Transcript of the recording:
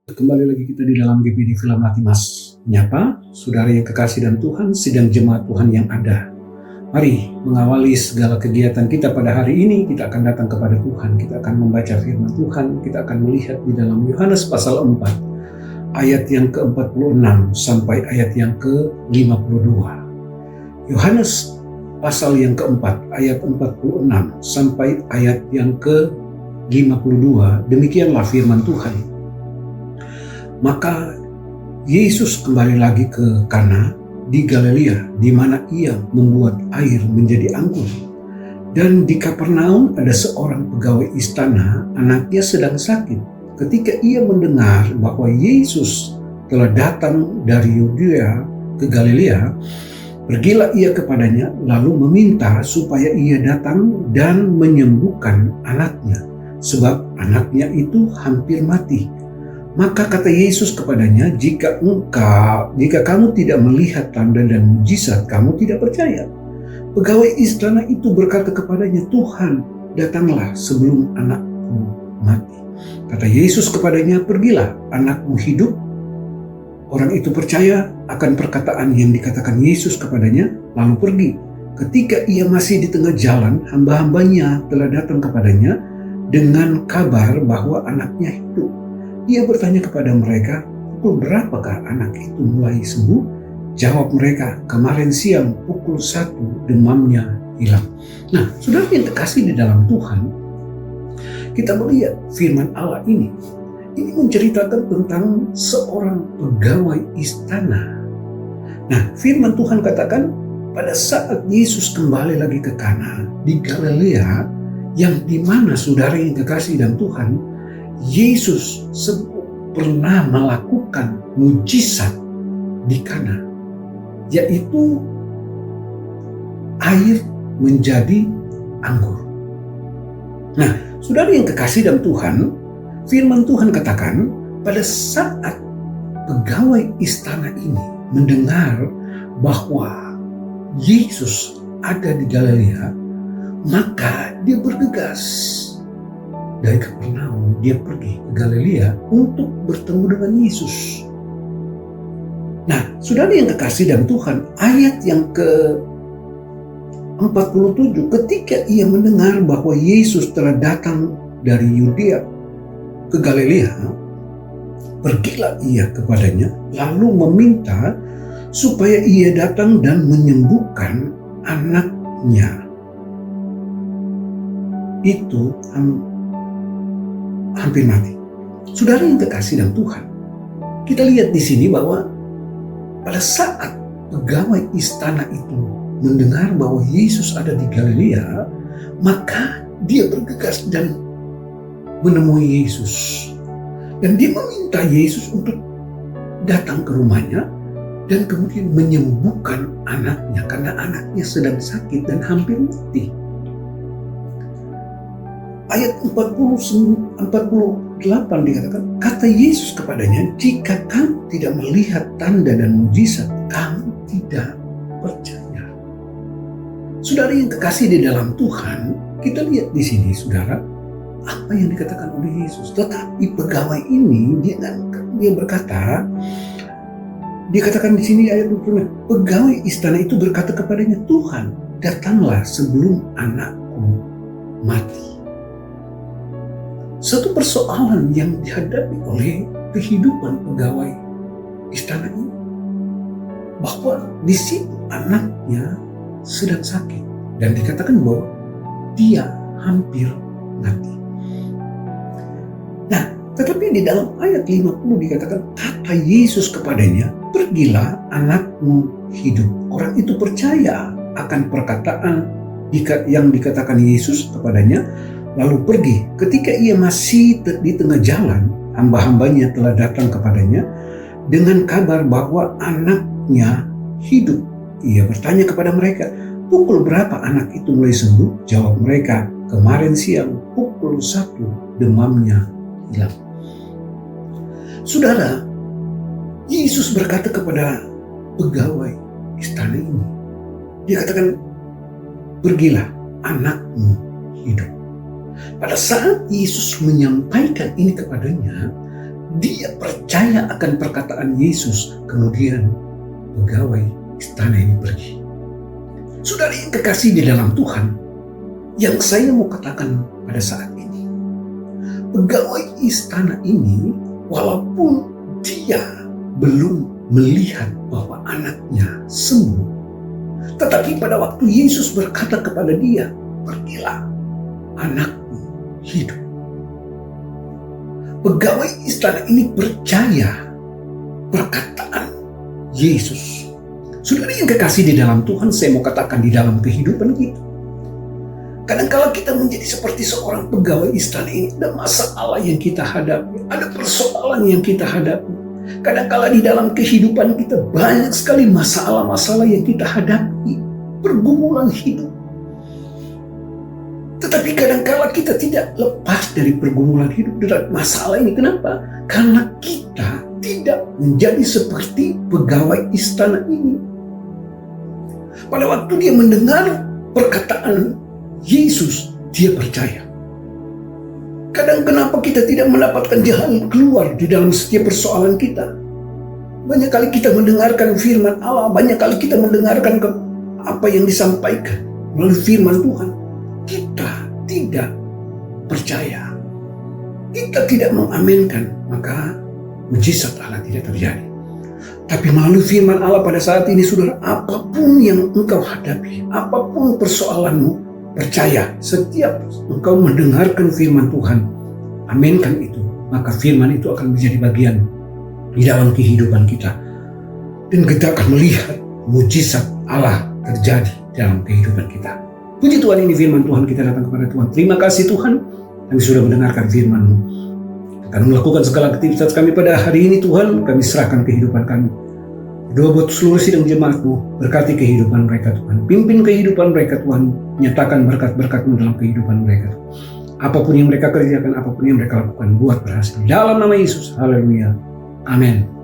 Kembali lagi kita di dalam GPD Film Latimas menyapa saudara yang kekasih dan Tuhan, sidang jemaat Tuhan yang ada. Mari mengawali segala kegiatan kita pada hari ini. Kita akan datang kepada Tuhan, kita akan membaca firman Tuhan, kita akan melihat di dalam Yohanes pasal 4 ayat yang ke-46 sampai ayat yang ke-52. Yohanes pasal yang keempat ayat 46 sampai ayat yang ke-52. Demikianlah firman Tuhan. Maka Yesus kembali lagi ke Kana di Galilea, di mana ia membuat air menjadi anggur. Dan di Kapernaum ada seorang pegawai istana, anaknya sedang sakit. Ketika ia mendengar bahwa Yesus telah datang dari Yudea ke Galilea, pergilah ia kepadanya, lalu meminta supaya ia datang dan menyembuhkan anaknya, sebab anaknya itu hampir mati. Maka kata Yesus kepadanya, jika kamu tidak melihat tanda dan mujizat, kamu tidak percaya. Pegawai istana itu berkata kepadanya, Tuhan, datanglah sebelum anakku mati. Kata Yesus kepadanya, pergilah, anakmu hidup. Orang itu percaya akan perkataan yang dikatakan Yesus kepadanya, lalu pergi. Ketika ia masih di tengah jalan, hamba-hambanya telah datang kepadanya dengan kabar bahwa anaknya hidup. Ia bertanya kepada mereka, pukul berapakah anak itu mulai sembuh? Jawab mereka, kemarin siang pukul 1 demamnya hilang. Nah, saudara yang terkasih di dalam Tuhan, kita melihat firman Allah ini menceritakan tentang seorang pegawai istana. Nah, firman Tuhan katakan pada saat Yesus kembali lagi ke Kana di Galilea, yang dimana saudara yang kekasih dan Tuhan, Yesus pernah melakukan mujizat di Kana, yaitu air menjadi anggur. Nah, saudara yang kekasih dalam Tuhan, firman Tuhan katakan pada saat pegawai istana ini mendengar bahwa Yesus ada di Galilea, maka dia bergegas. Dari Kapernaum dia pergi ke Galilea untuk bertemu dengan Yesus. Nah, saudara yang kekasih dalam Tuhan, ayat yang ke-47, ketika ia mendengar bahwa Yesus telah datang dari Yudea ke Galilea, pergilah ia kepadanya, lalu meminta supaya ia datang dan menyembuhkan anaknya. Itu hampir mati. Saudara yang terkasih dalam Tuhan, kita lihat di sini bahwa pada saat pegawai istana itu mendengar bahwa Yesus ada di Galilea, maka dia bergegas dan menemui Yesus. Dan dia meminta Yesus untuk datang ke rumahnya dan kemudian menyembuhkan anaknya, karena anaknya sedang sakit dan hampir mati. Ayat 48 dikatakan, kata Yesus kepadanya, jika kamu tidak melihat tanda dan mujizat, kamu tidak percaya. Saudara yang kekasih di dalam Tuhan, kita lihat di sini saudara, apa yang dikatakan oleh Yesus. Tetapi pegawai ini, dia berkata, dikatakan di sini ayat 20, pegawai istana itu berkata kepadanya, Tuhan, datanglah sebelum anakku mati. Satu persoalan yang dihadapi oleh kehidupan pegawai istana ini, bahwa di situ anaknya sedang sakit dan dikatakan bahwa dia hampir mati. Nah, tetapi di dalam ayat 50 dikatakan, kata Yesus kepadanya, pergilah, anakmu hidup. Orang itu percaya akan perkataan yang dikatakan Yesus kepadanya, lalu pergi. Ketika ia masih di tengah jalan, hamba-hambanya telah datang kepadanya dengan kabar bahwa anaknya hidup. Ia bertanya kepada mereka, pukul berapa anak itu mulai sembuh? Jawab mereka, kemarin siang pukul 1 demamnya hilang. Saudara, Yesus berkata kepada pegawai istana ini, dia katakan, pergilah, anakmu hidup. Pada saat Yesus menyampaikan ini kepadanya, dia percaya akan perkataan Yesus, kemudian pegawai istana ini pergi. Saudara yang kekasih di dalam Tuhan, yang saya mau katakan pada saat ini, pegawai istana ini walaupun dia belum melihat bahwa anaknya sembuh, tetapi pada waktu Yesus berkata kepada dia, "Pergilah, anakmu hidup." Pegawai istana ini percaya perkataan Yesus. Saudara yang kekasih di dalam Tuhan, saya mau katakan di dalam kehidupan kita, kadang-kala kita menjadi seperti seorang pegawai istana ini. Ada masalah yang kita hadapi, ada persoalan yang kita hadapi. Kadang-kala di dalam kehidupan kita banyak sekali masalah-masalah yang kita hadapi, pergumulan hidup. Tetapi kadang-kala kita tidak lepas dari pergumulan hidup dan masalah ini. Kenapa? Karena kita tidak menjadi seperti pegawai istana ini. Pada waktu dia mendengar perkataan Yesus, dia percaya. Kadang kenapa kita tidak mendapatkan jalan keluar di dalam setiap persoalan kita? Banyak kali kita mendengarkan firman Allah, banyak kali kita mendengarkan apa yang disampaikan melalui firman Tuhan. Kita tidak percaya, kita tidak mengaminkan, maka mujizat Allah tidak terjadi. Tapi melalui firman Allah pada saat ini, saudara, apapun yang engkau hadapi, apapun persoalanmu, percaya, setiap engkau mendengarkan firman Tuhan, aminkan itu, maka firman itu akan menjadi bagian di dalam kehidupan kita. Dan kita akan melihat mujizat Allah terjadi dalam kehidupan kita. Puji Tuhan, ini firman Tuhan, kita datang kepada Tuhan. Terima kasih Tuhan, kami sudah mendengarkan firman-Mu. Akan melakukan segala aktivitas kami pada hari ini Tuhan, kami serahkan kehidupan kami. Doa buat seluruh sidang jemaat-Mu, berkati kehidupan mereka Tuhan. Pimpin kehidupan mereka Tuhan, nyatakan berkat-berkat-Mu dalam kehidupan mereka. Apapun yang mereka kerjakan, apapun yang mereka lakukan, buat berhasil. Dalam nama Yesus, haleluya, amin.